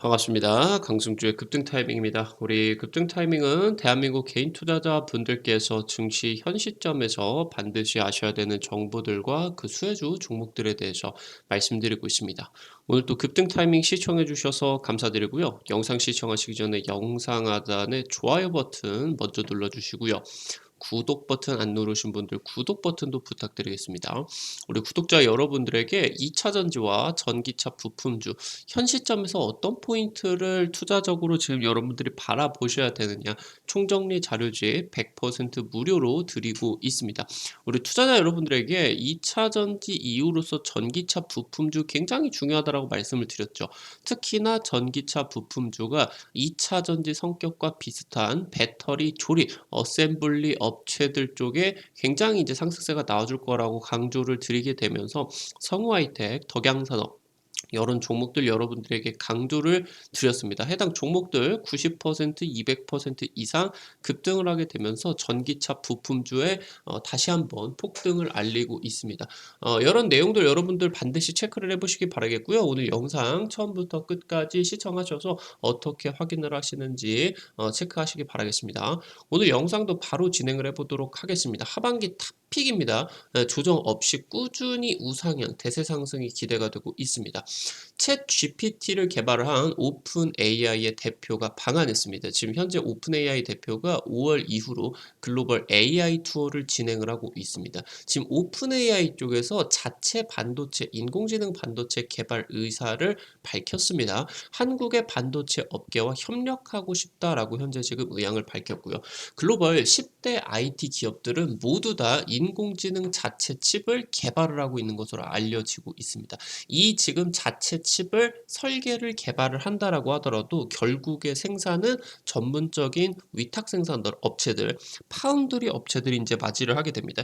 반갑습니다. 강승주의 급등 타이밍입니다. 우리 급등 타이밍은 대한민국 개인 투자자분들께서 증시 현 시점에서 반드시 아셔야 되는 정보들과 그 수혜주 종목들에 대해서 말씀드리고 있습니다. 오늘 또 급등 타이밍 시청해 주셔서 감사드리고요. 영상 시청하시기 전에 영상 하단에 좋아요 버튼 먼저 눌러주시고요. 구독 버튼 안 누르신 분들 구독 버튼도 부탁드리겠습니다. 우리 구독자 여러분들에게 2차 전지와 전기차 부품주 현 시점에서 어떤 포인트를 투자적으로 지금 여러분들이 바라보셔야 되느냐 총정리 자료집 100% 무료로 드리고 있습니다. 우리 투자자 여러분들에게 2차 전지 이후로서 전기차 부품주 굉장히 중요하다고 말씀을 드렸죠. 특히나 전기차 부품주가 2차 전지 성격과 비슷한 배터리 조립, 어셈블리 업체들 쪽에 굉장히 이제 상승세가 나와줄 거라고 강조를 드리게 되면서 성우하이텍, 덕양산업 이런 종목들 여러분들에게 강조를 드렸습니다. 해당 종목들 90%, 200% 이상 급등을 하게 되면서 전기차 부품주에 다시 한번 폭등을 알리고 있습니다. 이런 내용들 여러분들 반드시 체크를 해보시기 바라겠고요. 오늘 영상 처음부터 끝까지 시청하셔서 어떻게 확인을 하시는지 체크하시기 바라겠습니다. 오늘 영상도 바로 진행을 해보도록 하겠습니다. 하반기 탑픽입니다. 조정 없이 꾸준히 우상향, 대세 상승이 기대가 되고 있습니다. 챗 GPT를 개발을 한 오픈 AI의 대표가 방한했습니다. 지금 현재 오픈 AI 대표가 5월 이후로 글로벌 AI 투어를 진행을 하고 있습니다. 지금 오픈 AI 쪽에서 자체 반도체, 인공지능 반도체 개발 의사를 밝혔습니다. 한국의 반도체 업계와 협력하고 싶다라고 현재 지금 의향을 밝혔고요. 글로벌 10대 IT 기업들은 모두 다 인공지능 자체 칩을 개발을 하고 있는 것으로 알려지고 있습니다. 이 지금 자체 칩을 설계를 개발을 한다라고 하더라도 결국의 생산은 전문적인 위탁 생산들 업체들, 파운드리 업체들이 이제 맞이를 하게 됩니다.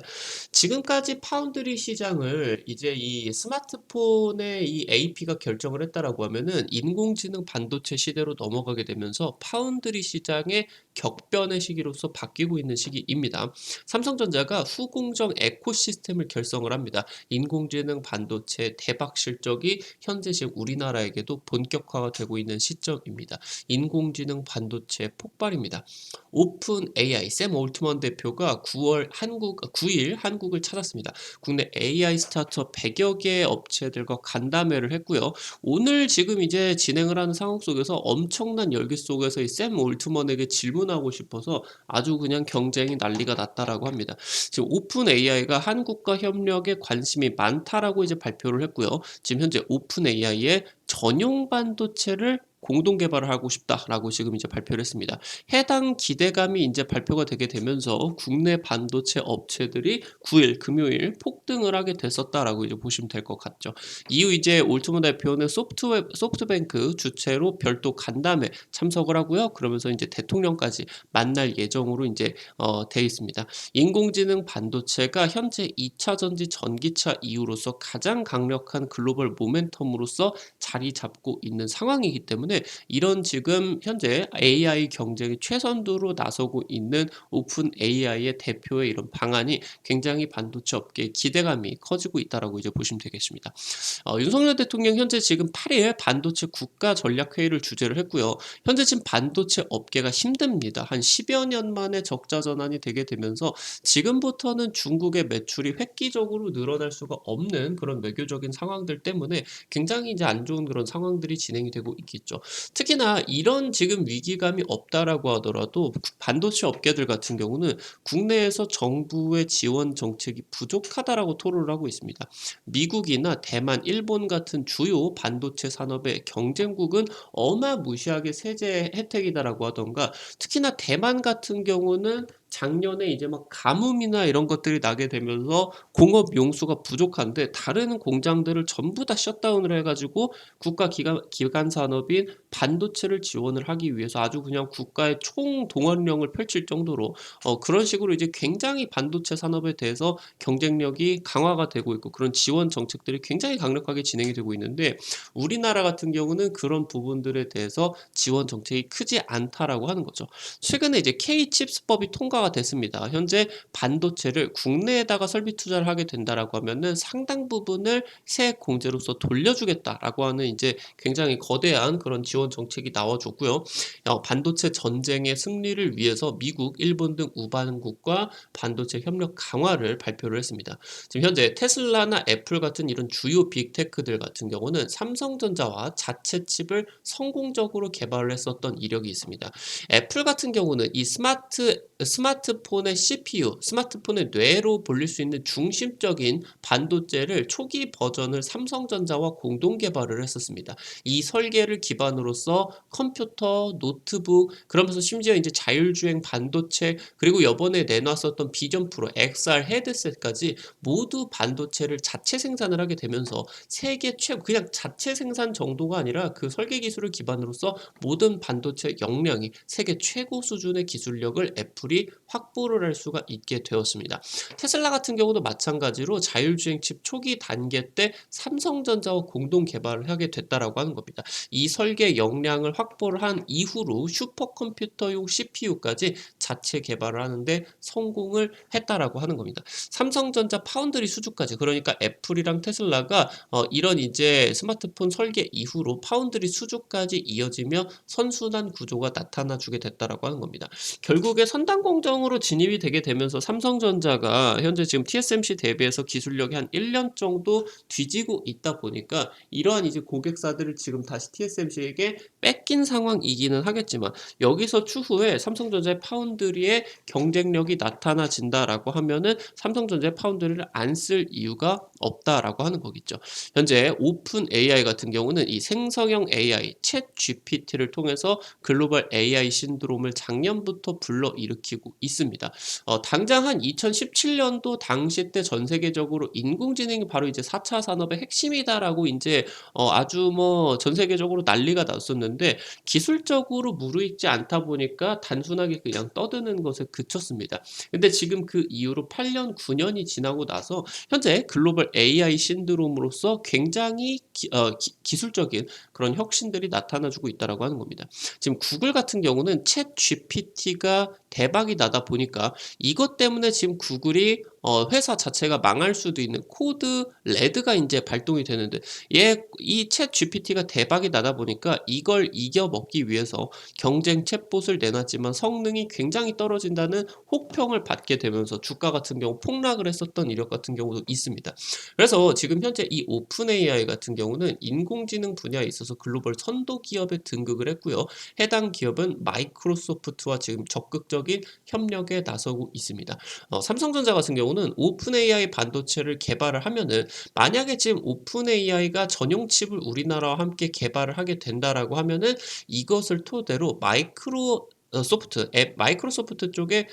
지금까지 파운드리 시장을 이제 이 스마트폰의 이 AP가 결정을 했다라고 하면은 인공지능 반도체 시대로 넘어가게 되면서 파운드리 시장의 격변의 시기로서 바뀌고 있는 시기입니다. 삼성전자가 후공정 에코시스템을 결성을 합니다. 인공지능 반도체 대박 실적이 현재 지금 우리나라에게도 본격화가 되고 있는 시점입니다. 인공지능 반도체 폭발입니다. 오픈 AI 샘 올트먼 대표가 9일 한국을 찾았습니다. 국내 AI 스타트업 100여 개의 업체들과 간담회를 했고요. 오늘 지금 이제 진행을 하는 상황 속에서 엄청난 열기 속에서 이 샘 올트먼에게 질문하고 싶어서 아주 그냥 경쟁이 난리가 났다라고 합니다. 지금 오픈 AI가 한국과 협력에 관심이 많다라고 이제 발표를 했고요. 지금 현재 오픈 AI의 전용 반도체를 공동 개발을 하고 싶다라고 지금 이제 발표를 했습니다. 해당 기대감이 이제 발표가 되게 되면서 국내 반도체 업체들이 9일 금요일 폭등을 하게 됐었다라고 이제 보시면 될 것 같죠. 이후 이제 올트먼 대표는 소프트뱅크 주최로 별도 간담회 참석을 하고요. 그러면서 이제 대통령까지 만날 예정으로 이제 돼 있습니다. 인공지능 반도체가 현재 2차 전지 전기차 이후로서 가장 강력한 글로벌 모멘텀으로서 자리 잡고 있는 상황이기 때문에 이런 지금 현재 AI 경쟁이 최선두로 나서고 있는 오픈 AI의 대표의 이런 방안이 굉장히 반도체 업계의 기대감이 커지고 있다라고 이제 보시면 되겠습니다. 윤석열 대통령 현재 지금 8일 반도체 국가 전략 회의를 주재를 했고요. 현재 지금 반도체 업계가 힘듭니다. 한 10여 년 만에 적자 전환이 되게 되면서 지금부터는 중국의 매출이 획기적으로 늘어날 수가 없는 그런 외교적인 상황들 때문에 굉장히 이제 안 좋은 그런 상황들이 진행이 되고 있겠죠. 특히나 이런 지금 위기감이 없다라고 하더라도 반도체 업계들 같은 경우는 국내에서 정부의 지원 정책이 부족하다라고 토론을 하고 있습니다. 미국이나 대만, 일본 같은 주요 반도체 산업의 경쟁국은 어마무시하게 세제 혜택이다라고 하던가 특히나 대만 같은 경우는 작년에 이제 막 가뭄이나 이런 것들이 나게 되면서 공업 용수가 부족한데 다른 공장들을 전부 다 셧다운을 해가지고 국가 기간 산업인 반도체를 지원을 하기 위해서 아주 그냥 국가의 총동원령을 펼칠 정도로 그런 식으로 이제 굉장히 반도체 산업에 대해서 경쟁력이 강화가 되고 있고 그런 지원 정책들이 굉장히 강력하게 진행이 되고 있는데 우리나라 같은 경우는 그런 부분들에 대해서 지원 정책이 크지 않다라고 하는 거죠. 최근에 이제 K칩스법이 통과가 테슬라가 됐습니다. 현재 반도체를 국내에다가 설비 투자를 하게 된다라고 하면은 상당 부분을 세액 공제로서 돌려주겠다라고 하는 이제 굉장히 거대한 그런 지원 정책이 나와줬고요. 반도체 전쟁의 승리를 위해서 미국, 일본 등 우방국과 반도체 협력 강화를 발표를 했습니다. 지금 현재 테슬라나 애플 같은 이런 주요 빅테크들 같은 경우는 삼성전자와 자체 칩을 성공적으로 개발을 했었던 이력이 있습니다. 애플 같은 경우는 이 스마트폰의 CPU, 스마트폰의 뇌로 불릴 수 있는 중심적인 반도체를 초기 버전을 삼성전자와 공동 개발을 했었습니다. 이 설계를 기반으로서 컴퓨터, 노트북, 그러면서 심지어 이제 자율주행 반도체, 그리고 요번에 내놨었던 비전 프로, XR 헤드셋까지 모두 반도체를 자체 생산을 하게 되면서 세계 최고, 그냥 자체 생산 정도가 아니라 그 설계 기술을 기반으로서 모든 반도체 역량이 세계 최고 수준의 기술력을 애플이 확보를 할 수가 있게 되었습니다. 테슬라 같은 경우도 마찬가지로 자율주행 칩 초기 단계 때 삼성전자와 공동 개발을 하게 됐다라고 하는 겁니다. 이 설계 역량을 확보를 한 이후로 슈퍼컴퓨터용 CPU까지 자체 개발을 하는데 성공을 했다라고 하는 겁니다. 삼성전자 파운드리 수주까지, 그러니까 애플이랑 테슬라가 이런 이제 스마트폰 설계 이후로 파운드리 수주까지 이어지며 선순환 구조가 나타나 주게 됐다라고 하는 겁니다. 결국에 선단 공정으로 진입이 되게 되면서 삼성전자가 현재 지금 TSMC 대비해서 기술력이 한 1년 정도 뒤지고 있다 보니까 이러한 이제 고객사들을 지금 다시 TSMC에게 뺏긴 상황이기는 하겠지만, 여기서 추후에 삼성전자의 파운드리의 경쟁력이 나타나진다라고 하면은 삼성전자의 파운드리를 안 쓸 이유가 없다라고 하는 거겠죠. 현재 오픈 AI 같은 경우는 이 생성형 AI 챗 GPT를 통해서 글로벌 AI 신드롬을 작년부터 불러일으키고 있습니다. 당장 한 2017년도 당시 때 전 세계적으로 인공지능이 바로 이제 4차 산업의 핵심이다라고 이제 아주 뭐 전 세계적으로 난리가 났었는데, 기술적으로 무르익지 않다 보니까 단순하게 그냥 떠드는 것에 그쳤습니다. 근데 지금 그 이후로 8년, 9년이 지나고 나서 현재 글로벌 AI 신드롬으로서 굉장히 기술적인 그런 혁신들이 나타나주고 있다라고 하는 겁니다. 지금 구글 같은 경우는 챗 GPT가 대박이 나다 보니까 이것 때문에 지금 구글이 회사 자체가 망할 수도 있는 코드 레드가 이제 발동이 되는데, 이 챗 GPT가 대박이 나다 보니까 이걸 이겨먹기 위해서 경쟁 챗봇을 내놨지만 성능이 굉장히 떨어진다는 혹평을 받게 되면서 주가 같은 경우 폭락을 했었던 이력 같은 경우도 있습니다. 그래서 지금 현재 이 오픈 AI 같은 경우는 인공지능 분야에 있어서 글로벌 선도 기업에 등극을 했고요. 해당 기업은 마이크로소프트와 지금 적극적인 협력에 나서고 있습니다. 삼성전자 같은 경우는 오픈 AI 반도체를 개발을 하면은, 만약에 지금 오픈 AI가 전용 칩을 우리나라와 함께 개발을 하게 된다라고 하면은 이것을 토대로 마이크로소프트 쪽에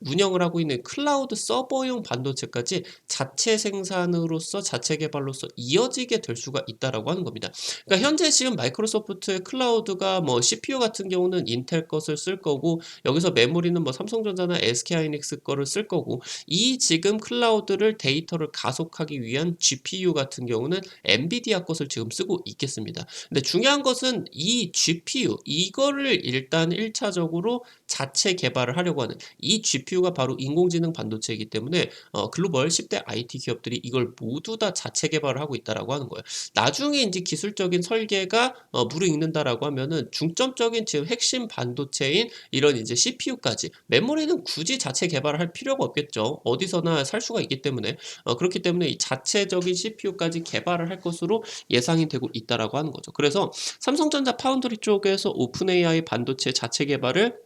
운영을 하고 있는 클라우드 서버용 반도체까지 자체 생산으로서 자체 개발로서 이어지게 될 수가 있다라고 하는 겁니다. 그러니까 현재 지금 마이크로소프트의 클라우드가 뭐 CPU 같은 경우는 인텔 것을 쓸 거고, 여기서 메모리는 뭐 삼성전자나 SK하이닉스 거를 쓸 거고, 이 지금 클라우드를 데이터를 가속하기 위한 GPU 같은 경우는 엔비디아 것을 지금 쓰고 있겠습니다. 근데 중요한 것은 이 GPU 이거를 일단 1차적으로 자체 개발을 하려고 하는 이 GPU가 바로 인공지능 반도체이기 때문에 글로벌 10대 IT 기업들이 이걸 모두 다 자체 개발을 하고 있다라고 하는 거예요. 나중에 이제 기술적인 설계가 무르익는다라고 하면은 중점적인 지금 핵심 반도체인 이런 이제 CPU까지, 메모리는 굳이 자체 개발을 할 필요가 없겠죠. 어디서나 살 수가 있기 때문에 그렇기 때문에 이 자체적인 CPU까지 개발을 할 것으로 예상이 되고 있다라고 하는 거죠. 그래서 삼성전자 파운드리 쪽에서 오픈 AI 반도체 자체 개발을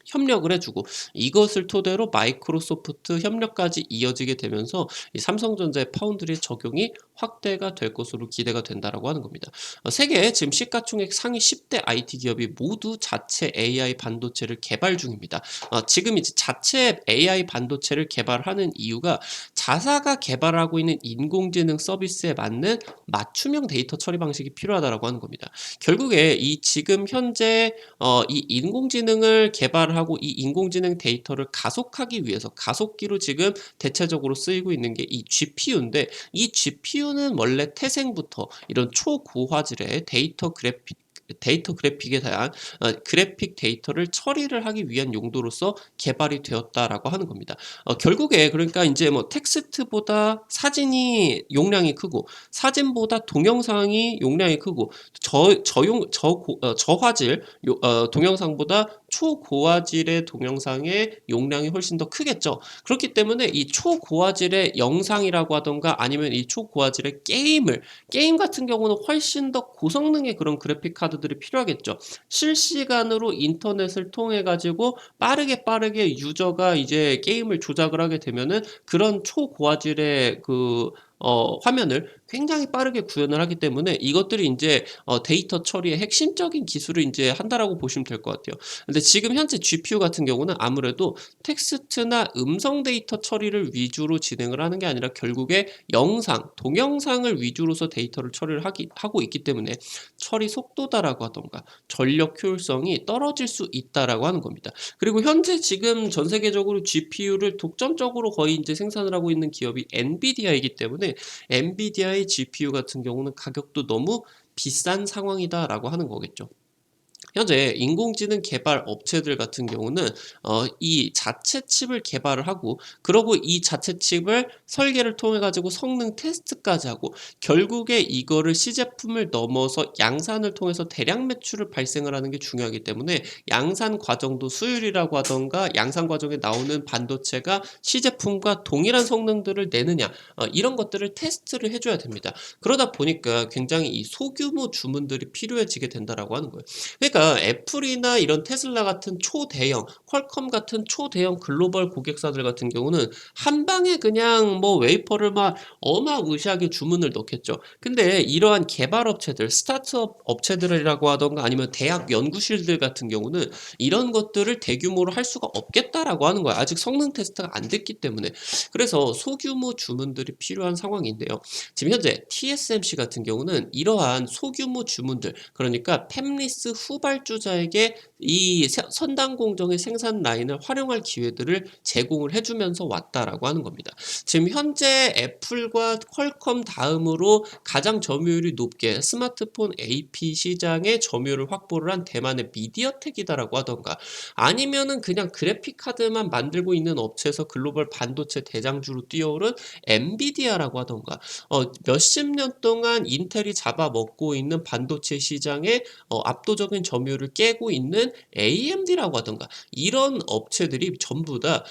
협력을 해주고, 이것을 토대로 마이크로소프트 협력까지 이어지게 되면서 이 삼성전자의 파운드리 적용이 확대가 될 것으로 기대가 된다라고 하는 겁니다. 세계 지금 시가총액 상위 10대 IT 기업이 모두 자체 AI 반도체를 개발 중입니다. 지금 이제 자체 AI 반도체를 개발하는 이유가 자사가 개발하고 있는 인공지능 서비스에 맞는 맞춤형 데이터 처리 방식이 필요하다라고 하는 겁니다. 결국에 이 지금 현재 이 인공지능을 개발하고 이 인공지능 데이터를 가속하기 위해서 가속기로 지금 대체적으로 쓰이고 있는 게 이 GPU인데, 이 GPU는 원래 태생부터 이런 초고화질의 데이터 그래픽에 대한 그래픽 데이터를 처리를 하기 위한 용도로서 개발이 되었다라고 하는 겁니다. 결국에 그러니까 인제 뭐 텍스트보다 사진이 용량이 크고 사진보다 동영상이 용량이 크고 저용 저고 저화질 동영상보다 초고화질의 동영상의 용량이 훨씬 더 크겠죠. 그렇기 때문에 이 초고화질의 영상이라고 하던가 아니면 이 초고화질의 게임 같은 경우는 훨씬 더 고성능의 그런 그래픽 카드들이 필요하겠죠. 실시간으로 인터넷을 통해 가지고 빠르게 유저가 이제 게임을 조작을 하게 되면은 그런 초고화질의 화면을 굉장히 빠르게 구현을 하기 때문에 이것들이 인제 데이터 처리의 핵심적인 기술을 인제 한다라고 보시면 될 것 같아요. 근데 지금 현재 GPU 같은 경우는 아무래도 텍스트나 음성 데이터 처리를 위주로 진행을 하는 게 아니라 결국에 영상, 동영상을 위주로서 데이터를 처리를 하고 있기 때문에 처리 속도다라고 하던가 전력 효율성이 떨어질 수 있다라고 하는 겁니다. 그리고 현재 지금 전 세계적으로 GPU를 독점적으로 거의 인제 생산을 하고 있는 기업이 엔비디아이기 때문에 엔비디아의 GPU 같은 경우는 가격도 너무 비싼 상황이다라고 하는 거겠죠. 현재 인공지능 개발 업체들 같은 경우는 이 자체 칩을 개발을 하고 그러고 이 자체 칩을 설계를 통해 가지고 성능 테스트까지 하고 결국에 이거를 시제품을 넘어서 양산을 통해서 대량 매출을 발생을 하는 게 중요하기 때문에 양산 과정도 수율이라고 하던가 양산 과정에 나오는 반도체가 시제품과 동일한 성능들을 내느냐 이런 것들을 테스트를 해줘야 됩니다. 그러다 보니까 굉장히 이 소규모 주문들이 필요해지게 된다라고 하는 거예요. 그러니까 애플이나 이런 테슬라 같은 초대형, 퀄컴 같은 초대형 글로벌 고객사들 같은 경우는 한 방에 그냥 뭐 웨이퍼를 막 어마무시하게 주문을 넣겠죠. 근데 이러한 개발 업체들, 스타트업 업체들이라고 하던가 아니면 대학 연구실들 같은 경우는 이런 것들을 대규모로 할 수가 없겠다라고 하는 거야. 아직 성능 테스트가 안 됐기 때문에. 그래서 소규모 주문들이 필요한 상황인데요. 지금 현재 TSMC 같은 경우는 이러한 소규모 주문들, 그러니까 팹리스 후발주자에게 이 선단 공정의 생산 라인을 활용할 기회들을 제공을 해주면서 왔다라고 하는 겁니다. 지금 현재 애플과 퀄컴 다음으로 가장 점유율이 높게 스마트폰 AP 시장의 점유율을 확보를 한 대만의 미디어텍이다라고 하던가 아니면은 그냥 그래픽 카드만 만들고 있는 업체에서 글로벌 반도체 대장주로 뛰어오른 엔비디아라고 하던가 몇십 년 동안 인텔이 잡아먹고 있는 반도체 시장의 압도적인 점유율을 깨고 있는 AMD라고 하던가 이런 업체들이 전부 다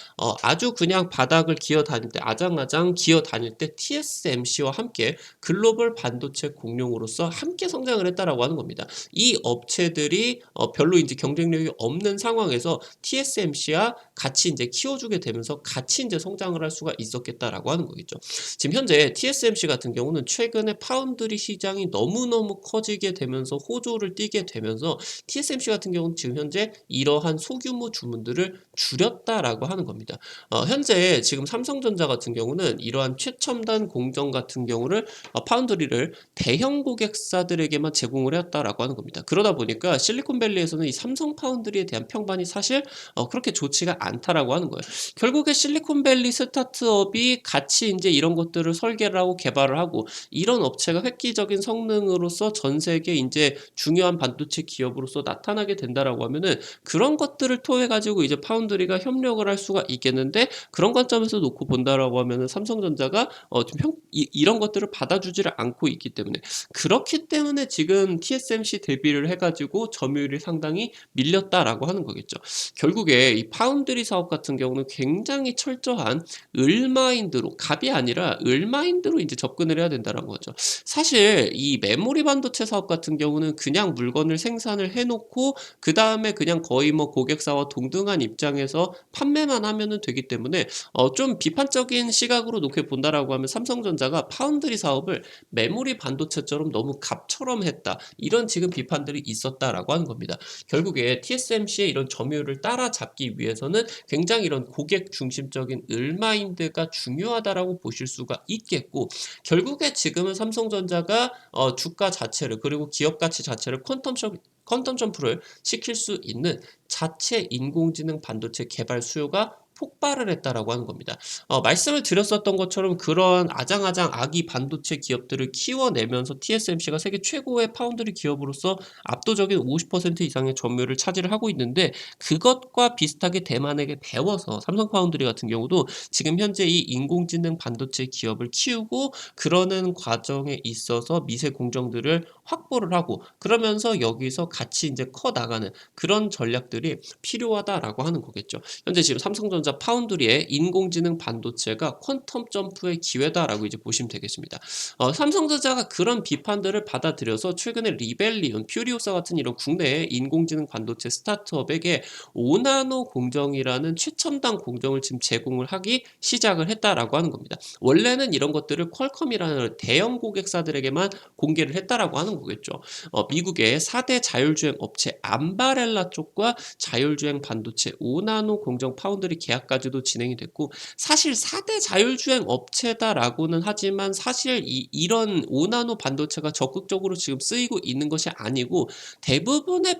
아주 그냥 바닥을 기어 다닐 때 아장아장 기어 다닐 때 TSMC와 함께 글로벌 반도체 공룡으로서 함께 성장을 했다라고 하는 겁니다. 이 업체들이 별로 이제 경쟁력이 없는 상황에서 TSMC와 같이 이제 키워주게 되면서 같이 이제 성장을 할 수가 있었겠다라고 하는 거겠죠. 지금 현재 TSMC 같은 경우는 최근에 파운드리 시장이 너무너무 커지게 되면서 호조를 띠게 되면서 TSMC 같은 경우는 지금 현재 이러한 소규모 주문들을 줄였다라고 하는 겁니다. 현재 지금 삼성전자 같은 경우는 이러한 최첨단 공정 같은 경우를 파운드리를 대형 고객사들에게만 제공을 했다라고 하는 겁니다. 그러다 보니까 실리콘밸리에서는 이 삼성 파운드리에 대한 평판이 사실 그렇게 좋지가 않다라고 하는 거예요. 결국에 실리콘밸리 스타트업이 같이 이제 이런 것들을 설계를 하고 개발을 하고 이런 업체가 획기적인 성능으로서 전 세계 이제 중요한 반도체 기업으로서 나타나게 된다라고 하면은 그런 것들을 통해 가지고 이제 파운드리가 협력을 할 수가 있겠는데 그런 관점에서 놓고 본다라고 하면은 삼성전자가 좀 이런 것들을 받아주지를 않고 있기 때문에 그렇기 때문에 지금 TSMC 대비를 해가지고 점유율이 상당히 밀렸다라고 하는 거겠죠. 결국에 이 파운드리 사업 같은 경우는 굉장히 철저한 을마인드로 갑이 아니라 을마인드로 이제 접근을 해야 된다는 거죠. 사실 이 메모리 반도체 사업 같은 경우는 그냥 물건을 생산을 해놓고 그 다음에 그냥 거의 뭐 고객사와 동등한 입장에서 판매만 하면은 되기 때문에 좀 비판적인 시각으로 놓게 본다라고 하면 삼성전자가 파운드리 사업을 메모리 반도체처럼 너무 갑처럼 했다. 이런 지금 비판들이 있었다라고 하는 겁니다. 결국에 TSMC의 이런 점유율을 따라잡기 위해서는 굉장히 이런 고객 중심적인 을마인드가 중요하다라고 보실 수가 있겠고 결국에 지금은 삼성전자가 주가 자체를 그리고 기업 가치 자체를 퀀텀 점프를 시킬 수 있는 자체 인공지능 반도체 개발 수요가 폭발을 했다라고 하는 겁니다. 말씀을 드렸었던 것처럼 그런 아장아장 아기 반도체 기업들을 키워내면서 TSMC가 세계 최고의 파운드리 기업으로서 압도적인 50% 이상의 점유율을 차지를 하고 있는데, 그것과 비슷하게 대만에게 배워서 삼성 파운드리 같은 경우도 지금 현재 이 인공지능 반도체 기업을 키우고 그러는 과정에 있어서 미세 공정들을 확보를 하고, 그러면서 여기서 같이 이제 커 나가는 그런 전략들이 필요하다라고 하는 거겠죠. 현재 지금 삼성전자 파운드리의 인공지능 반도체가 퀀텀 점프의 기회다라고 이제 보시면 되겠습니다. 삼성전자가 그런 비판들을 받아들여서 최근에 리벨리온, 퓨리오사 같은 이런 국내의 인공지능 반도체 스타트업에게 5나노 공정이라는 최첨단 공정을 지금 제공을 하기 시작을 했다라고 하는 겁니다. 원래는 이런 것들을 퀄컴이라는 대형 고객사들에게만 공개를 했다라고 하는 거겠죠. 미국의 4대 자율주행 업체 암바렐라 쪽과 자율주행 반도체 5나노 공정 파운드리 계약까지도 진행이 됐고, 사실 4대 자율주행 업체다라고는 하지만 사실 이런 5나노 반도체가 적극적으로 지금 쓰이고 있는 것이 아니고, 대부분의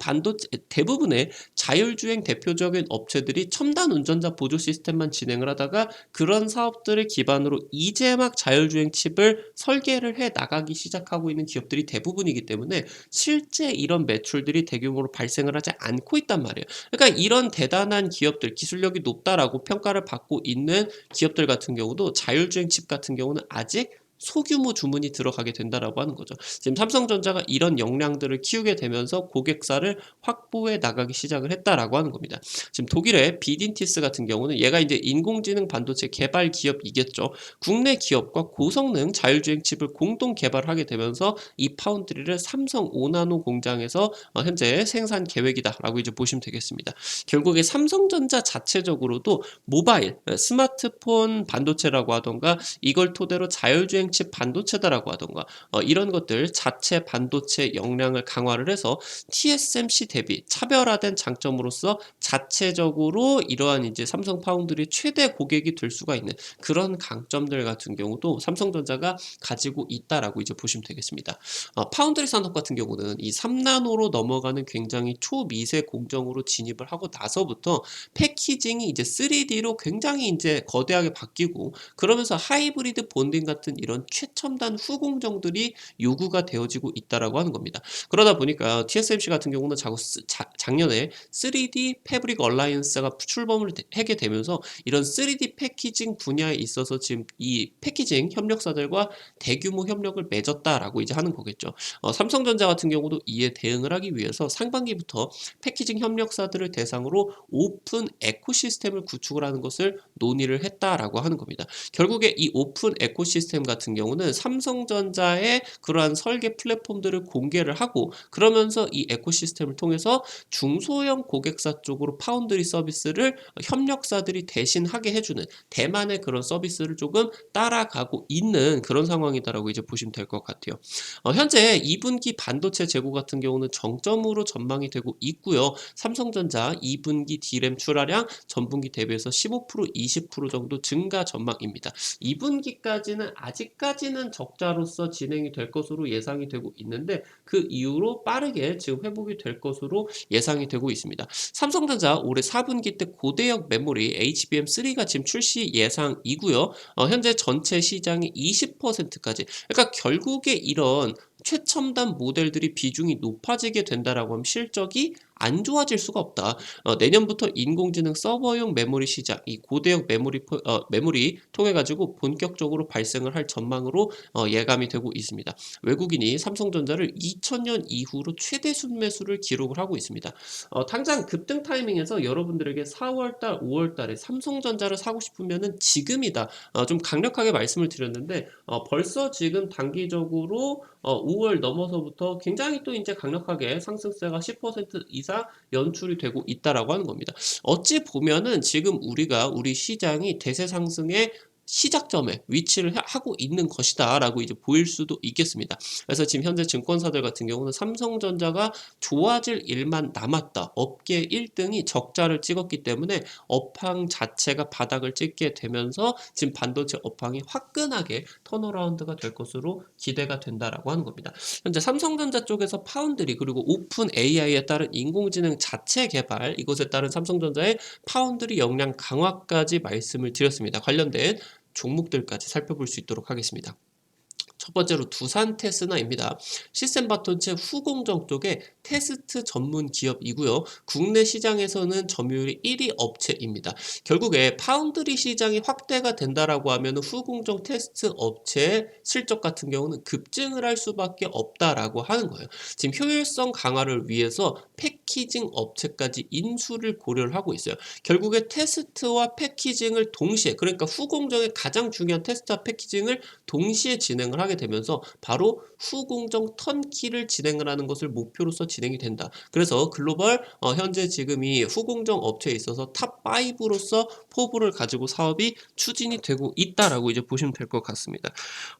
자율주행 대표적인 업체들이 첨단 운전자 보조 시스템만 진행을 하다가 그런 사업들을 기반으로 이제 막 자율주행 칩을 설계를 해 나가기 시작하고 있는 기업들이 대부분이기 때문에 실제 이런 매출들이 대규모로 발생을 하지 않고 있단 말이에요. 그러니까 이런 대단한 기업들, 기술력이 높다라고 평가를 받고 있는 기업들 같은 경우도 자율주행 칩 같은 경우는 아직 소규모 주문이 들어가게 된다라고 하는 거죠. 지금 삼성전자가 이런 역량들을 키우게 되면서 고객사를 확보해 나가기 시작을 했다라고 하는 겁니다. 지금 독일의 비딘티스 같은 경우는 얘가 이제 인공지능 반도체 개발 기업이겠죠. 국내 기업과 고성능 자율주행 칩을 공동 개발하게 되면서 이 파운드리를 삼성 5나노 공장에서 현재 생산 계획이다라고 이제 보시면 되겠습니다. 결국에 삼성전자 자체적으로도 모바일, 스마트폰 반도체라고 하던가 이걸 토대로 자율주행 칩 반도체다라고 하던가 이런 것들 자체 반도체 역량을 강화를 해서 TSMC 대비 차별화된 장점으로서 자체적으로 이러한 이제 삼성 파운드리 최대 고객이 될 수가 있는 그런 강점들 같은 경우도 삼성전자가 가지고 있다라고 이제 보시면 되겠습니다. 파운드리 산업 같은 경우는 이 3나노로 넘어가는 굉장히 초미세 공정으로 진입을 하고 나서부터 패키징이 이제 3D로 굉장히 이제 거대하게 바뀌고, 그러면서 하이브리드 본딩 같은 이런 최첨단 후공정들이 요구가 되어지고 있다라고 하는 겁니다. 그러다 보니까 TSMC 같은 경우는 작년에 3D 패브릭 얼라이언스가 출범을 하게 되면서 이런 3D 패키징 분야에 있어서 지금 이 패키징 협력사들과 대규모 협력을 맺었다라고 이제 하는 거겠죠. 삼성전자 같은 경우도 이에 대응을 하기 위해서 상반기부터 패키징 협력사들을 대상으로 오픈 에코시스템을 구축을 하는 것을 논의를 했다라고 하는 겁니다. 결국에 이 오픈 에코시스템 같은 경우는 삼성전자의 그러한 설계 플랫폼들을 공개를 하고, 그러면서 이 에코시스템을 통해서 중소형 고객사 쪽으로 파운드리 서비스를 협력사들이 대신 하게 해주는 대만의 그런 서비스를 조금 따라가고 있는 그런 상황이다라고 이제 보시면 될 것 같아요. 현재 2분기 반도체 재고 같은 경우는 정점으로 전망이 되고 있고요. 삼성전자 2분기 D램 출하량 전분기 대비해서 15% 20% 정도 증가 전망입니다. 2분기까지는 아직까지는 적자로서 진행이 될 것으로 예상이 되고 있는데, 그 이후로 빠르게 지금 회복이 될 것으로 예상이 되고 있습니다. 삼성전자 올해 4분기 때 고대역 메모리 HBM3가 지금 출시 예상이고요. 현재 전체 시장의 20%까지, 그러니까 결국에 이런 최첨단 모델들이 비중이 높아지게 된다라고 하면 실적이 안 좋아질 수가 없다. 내년부터 인공지능 서버용 메모리 시장, 이 고대역 메모리 통해 가지고 본격적으로 발생을 할 전망으로 예감이 되고 있습니다. 외국인이 삼성전자를 2000년 이후로 최대 순매수를 기록을 하고 있습니다. 당장 급등 타이밍에서 여러분들에게 4월달, 5월달에 삼성전자를 사고 싶으면은 지금이다. 좀 강력하게 말씀을 드렸는데 벌써 지금 단기적으로 5월 넘어서부터 굉장히 또 이제 강력하게 상승세가 10% 이상 연출이 되고 있다라고 하는 겁니다. 어찌 보면은 지금 우리 시장이 대세 상승에 시작점에 위치를 하고 있는 것이다라고 이제 보일 수도 있겠습니다. 그래서 지금 현재 증권사들 같은 경우는 삼성전자가 좋아질 일만 남았다. 업계 1등이 적자를 찍었기 때문에 업황 자체가 바닥을 찍게 되면서 지금 반도체 업황이 화끈하게 턴어라운드가 될 것으로 기대가 된다라고 하는 겁니다. 현재 삼성전자 쪽에서 파운드리 그리고 오픈 AI에 따른 인공지능 자체 개발 이것에 따른 삼성전자의 파운드리 역량 강화까지 말씀을 드렸습니다. 관련된 종목들까지 살펴볼 수 있도록 하겠습니다. 첫 번째로 두산 테스나입니다. 시스템 반도체 후공정 쪽에 테스트 전문 기업이고요. 국내 시장에서는 점유율이 1위 업체입니다. 결국에 파운드리 시장이 확대가 된다라고 하면 후공정 테스트 업체의 실적 같은 경우는 급증을 할 수밖에 없다라고 하는 거예요. 지금 효율성 강화를 위해서 패키징 업체까지 인수를 고려를 하고 있어요. 결국에 테스트와 패키징을 동시에 그러니까 후공정의 가장 중요한 테스트와 패키징을 동시에 진행을 하게 되면서 바로 후공정 턴키를 진행을 하는 것을 목표로서 진행이 된다. 그래서 글로벌 현재 지금 이 후공정 업체에 있어서 탑5로서 포부를 가지고 사업이 추진이 되고 있다라고 이제 보시면 될 것 같습니다.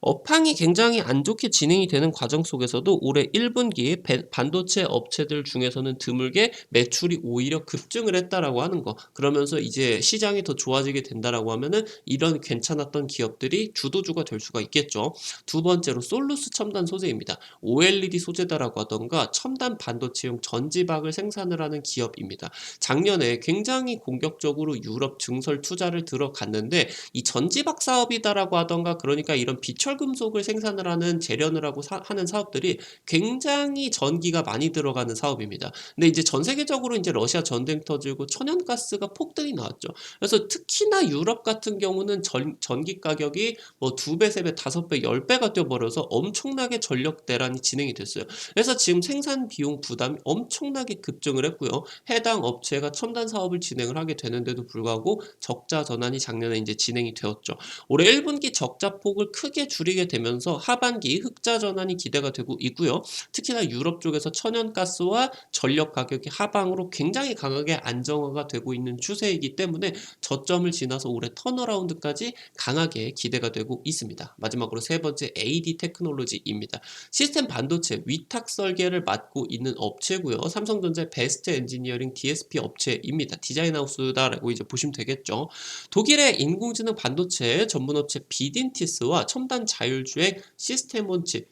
업황이 굉장히 안 좋게 진행이 되는 과정 속에서도 올해 1분기 반도체 업체들 중에서는 드물게 매출이 오히려 급증을 했다라고 하는 거. 그러면서 이제 시장이 더 좋아지게 된다라고 하면은 이런 괜찮았던 기업들이 주도주가 될 수가 있겠죠. 두 번째로 솔루스 첨단 소재입니다. OLED 소재다라고 하던가 첨단 반도체용 전지박을 생산을 하는 기업입니다. 작년에 굉장히 공격적으로 유럽 증설 투자를 들어갔는데 이 전지박 사업이다라고 하던가 그러니까 이런 비철 금속을 생산을 하는 재련을 하고 하는 사업들이 굉장히 전기가 많이 들어가는 사업입니다. 근데 이제 전 세계적으로 이제 러시아 전쟁 터지고 천연가스가 폭등이 나왔죠. 그래서 특히나 유럽 같은 경우는 전기 가격이 뭐 2배, 3배, 5배, 10배가 뛰어버려서 엄청나게 전력 대란이 진행이 됐어요. 그래서 지금 생산 비용 부담이 엄청나게 급증을 했고요. 해당 업체가 첨단 사업을 진행을 하게 되는데도 불구하고 적자 전환이 작년에 이제 진행이 되었죠. 올해 1분기 적자 폭을 크게 줄이게 되면서 하반기 흑자 전환이 기대가 되고 있고요. 특히나 유럽 쪽에서 천연가스와 전력 가격이 하방으로 굉장히 강하게 안정화가 되고 있는 추세이기 때문에 저점을 지나서 올해 턴어라운드까지 강하게 기대가 되고 있습니다. 마지막으로 세 번째 AD 테크놀로지입니다. 시스템 반도체 위탁 설계를 맡고 있는 업체고요. 삼성전자 베스트 엔지니어링 DSP 업체입니다. 디자인하우스다라고 이제 보시면 되겠죠. 독일의 인공지능 반도체 전문업체 비딘티스와 첨단 자율주행 시스템온칩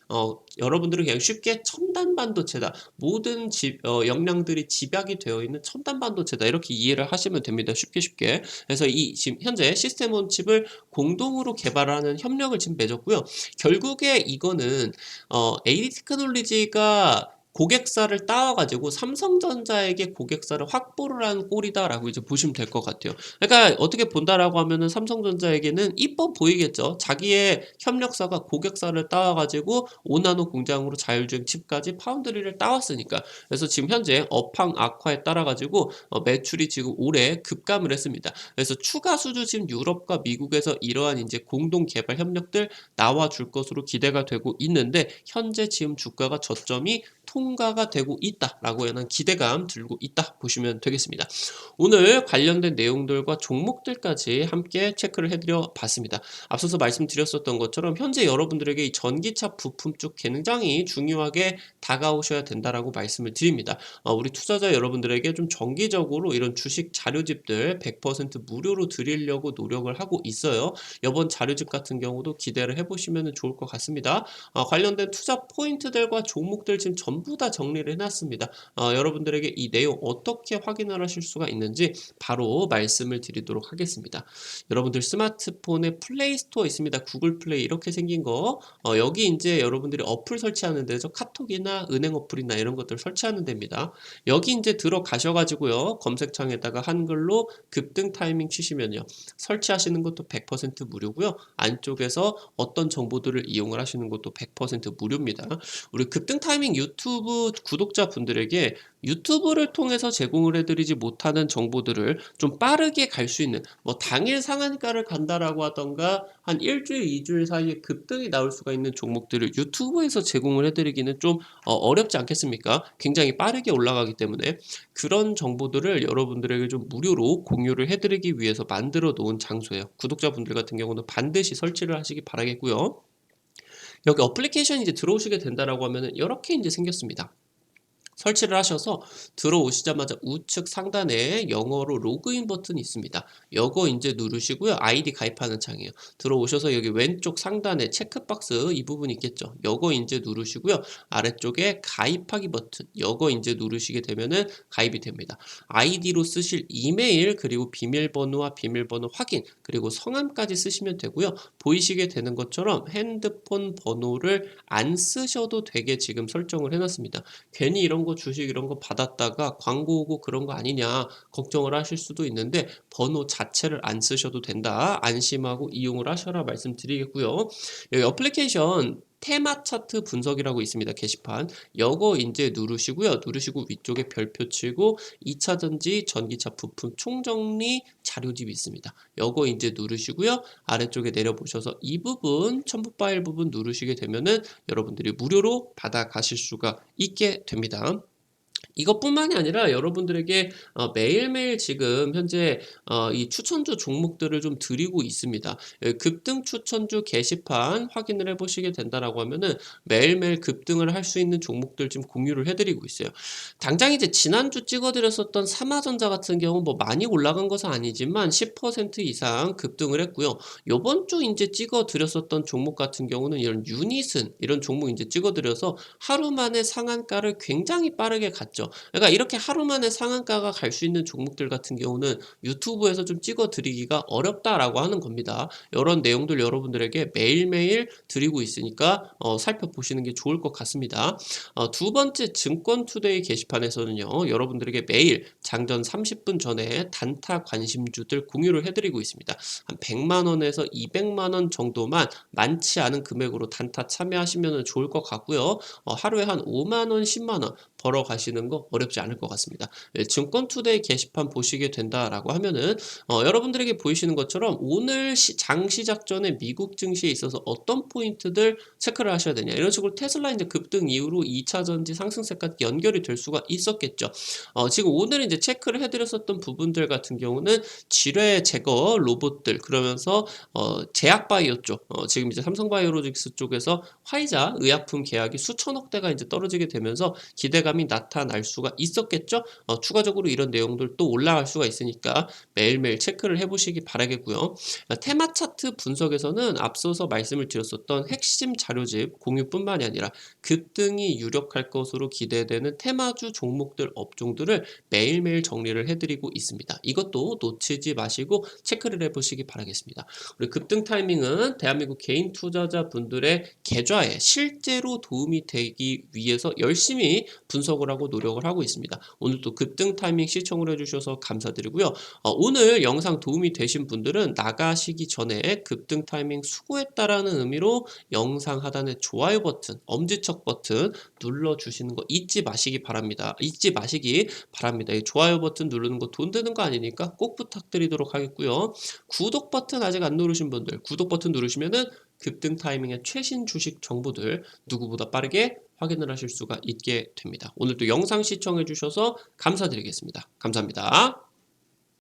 여러분들은 그냥 쉽게 첨단 반도체다. 모든 역량들이 집약이 되어 있는 첨단 반도체다. 이렇게 이해를 하시면 됩니다. 쉽게. 그래서 이 지금 현재 시스템온칩을 공동으로 개발하는 협력을 지금 맺었고요. 결국에 이거는 AD 테크놀로지가 고객사를 따와가지고 삼성전자에게 고객사를 확보를 한 꼴이다라고 이제 보시면 될 것 같아요. 그러니까 어떻게 본다라고 하면은 삼성전자에게는 이뻐 보이겠죠. 자기의 협력사가 고객사를 따와가지고 5나노 공장으로 자율주행 칩까지 파운드리를 따왔으니까. 그래서 지금 현재 업황 악화에 따라가지고 매출이 지금 올해 급감을 했습니다. 그래서 추가 수주 지금 유럽과 미국에서 이러한 이제 공동 개발 협력들 나와줄 것으로 기대가 되고 있는데 현재 지금 주가가 저점이 통과가 되고 있다라고 하는 기대감 들고 있다 보시면 되겠습니다. 오늘 관련된 내용들과 종목들까지 함께 체크를 해드려 봤습니다. 앞서서 말씀드렸었던 것처럼 현재 여러분들에게 이 전기차 부품 쪽 굉장히 중요하게 다가오셔야 된다라고 말씀을 드립니다. 우리 투자자 여러분들에게 좀 정기적으로 이런 주식 자료집들 100% 무료로 드리려고 노력을 하고 있어요. 이번 자료집 같은 경우도 기대를 해보시면 좋을 것 같습니다. 관련된 투자 포인트들과 종목들 지금 전부 다 정리를 해놨습니다. 여러분들에게 이 내용 어떻게 확인을 하실 수가 있는지 바로 말씀을 드리도록 하겠습니다. 여러분들 스마트폰에 플레이스토어 있습니다. 구글 플레이 이렇게 생긴 거 여기 이제 여러분들이 어플 설치하는 데죠. 카톡이나 은행 어플이나 이런 것들 설치하는 데입니다. 여기 이제 들어가셔가지고요. 검색창에다가 한글로 급등 타이밍 치시면요. 설치하시는 것도 100% 무료고요. 안쪽에서 어떤 정보들을 이용을 하시는 것도 100% 무료입니다. 우리 급등 타이밍 유튜브 유튜브 구독자분들에게 유튜브를 통해서 제공을 해드리지 못하는 정보들을 좀 빠르게 갈 수 있는, 뭐 당일 상한가를 간다라고 하던가 한 일주일, 2주일 사이에 급등이 나올 수가 있는 종목들을 유튜브에서 제공을 해드리기는 좀 어렵지 않겠습니까? 굉장히 빠르게 올라가기 때문에 그런 정보들을 여러분들에게 좀 무료로 공유를 해드리기 위해서 만들어 놓은 장소예요. 구독자분들 같은 경우는 반드시 설치를 하시기 바라겠고요. 여기 어플리케이션이 이제 들어오시게 된다라고 하면은 이렇게 이제 생겼습니다. 설치를 하셔서 들어오시자마자 우측 상단에 영어로 로그인 버튼이 있습니다. 요거 이제 누르시고요. 아이디 가입하는 창이에요. 들어오셔서 여기 왼쪽 상단에 체크박스 이 부분 있겠죠. 요거 이제 누르시고요. 아래쪽에 가입하기 버튼 요거 이제 누르시게 되면은 가입이 됩니다. 아이디로 쓰실 이메일 그리고 비밀번호와 비밀번호 확인 그리고 성함까지 쓰시면 되고요. 보이시게 되는 것처럼 핸드폰 번호를 안 쓰셔도 되게 지금 설정을 해놨습니다. 괜히 이런 거 주식 이런 거 받았다가 광고 오고 그런 거 아니냐 걱정을 하실 수도 있는데 번호 자체를 안 쓰셔도 된다. 안심하고 이용을 하셔라 말씀드리겠고요. 여기 어플리케이션 테마 차트 분석이라고 있습니다. 게시판. 요거 이제 누르시고요. 누르시고 위쪽에 별표 치고 2차전지 전기차 부품 총정리 자료집이 있습니다. 요거 이제 누르시고요. 아래쪽에 내려보셔서 이 부분 첨부 파일 부분 누르시게 되면은 여러분들이 무료로 받아 가실 수가 있게 됩니다. 이것뿐만이 아니라 여러분들에게 매일매일 지금 현재 이 추천주 종목들을 좀 드리고 있습니다. 급등 추천주 게시판 확인을 해보시게 된다라고 하면은 매일매일 급등을 할 수 있는 종목들 좀 공유를 해드리고 있어요. 당장 이제 지난주 찍어드렸었던 삼화전자 같은 경우 뭐 많이 올라간 것은 아니지만 10% 이상 급등을 했고요. 요번 주 이제 찍어드렸었던 종목 같은 경우는 이런 유닛은 이런 종목 이제 찍어드려서 하루 만에 상한가를 굉장히 빠르게 갔죠. 그러니까 이렇게 하루 만에 상한가가 갈 수 있는 종목들 같은 경우는 유튜브에서 좀 찍어 드리기가 어렵다라고 하는 겁니다. 이런 내용들 여러분들에게 매일매일 드리고 있으니까 살펴보시는 게 좋을 것 같습니다. 두 번째 증권투데이 게시판에서는요. 여러분들에게 매일 장전 30분 전에 단타 관심주들 공유를 해드리고 있습니다. 한 100만 원에서 200만 원 정도만 많지 않은 금액으로 단타 참여하시면 좋을 것 같고요. 하루에 한 5만 원, 10만 원 벌어 가시는 거 어렵지 않을 것 같습니다. 증권투데이 게시판 보시게 된다라고 하면은 여러분들에게 보이시는 것처럼 오늘 장 시작 전에 미국 증시에 있어서 어떤 포인트들 체크를 하셔야 되냐 이런 식으로 테슬라 이제 급등 이후로 2차 전지 상승세까지 연결이 될 수가 있었겠죠. 지금 오늘 이제 체크를 해드렸었던 부분들 같은 경우는 지뢰 제거 로봇들 그러면서 제약바이오 쪽 지금 이제 삼성바이오로직스 쪽에서 화이자 의약품 계약이 수천억 대가 이제 떨어지게 되면서 기대감이 나타날 수가 있었겠죠. 추가적으로 이런 내용들 또 올라갈 수가 있으니까 매일매일 체크를 해보시기 바라겠고요. 테마 차트 분석에서는 앞서서 말씀을 드렸었던 핵심 자료집 공유뿐만이 아니라 급등이 유력할 것으로 기대되는 테마주 종목들 업종들을 매일매일 정리를 해드리고 있습니다. 이것도 놓치지 마시고 체크를 해보시기 바라겠습니다. 우리 급등 타이밍은 대한민국 개인 투자자분들의 계좌에 실제로 도움이 되기 위해서 열심히 분석을 하고 노력을 하고 있습니다. 오늘도 급등 타이밍 시청을 해주셔서 감사드리고요. 오늘 영상 도움이 되신 분들은 나가시기 전에 급등 타이밍 수고했다라는 의미로 영상 하단에 좋아요 버튼, 엄지척 버튼 눌러주시는 거 잊지 마시기 바랍니다. 잊지 마시기 바랍니다. 이 좋아요 버튼 누르는 거 돈 드는 거 아니니까 꼭 부탁드리도록 하겠고요. 구독 버튼 아직 안 누르신 분들 구독 버튼 누르시면은 급등 타이밍의 최신 주식 정보들 누구보다 빠르게 확인을 하실 수가 있게 됩니다. 오늘도 영상 시청해 주셔서 감사드리겠습니다. 감사합니다.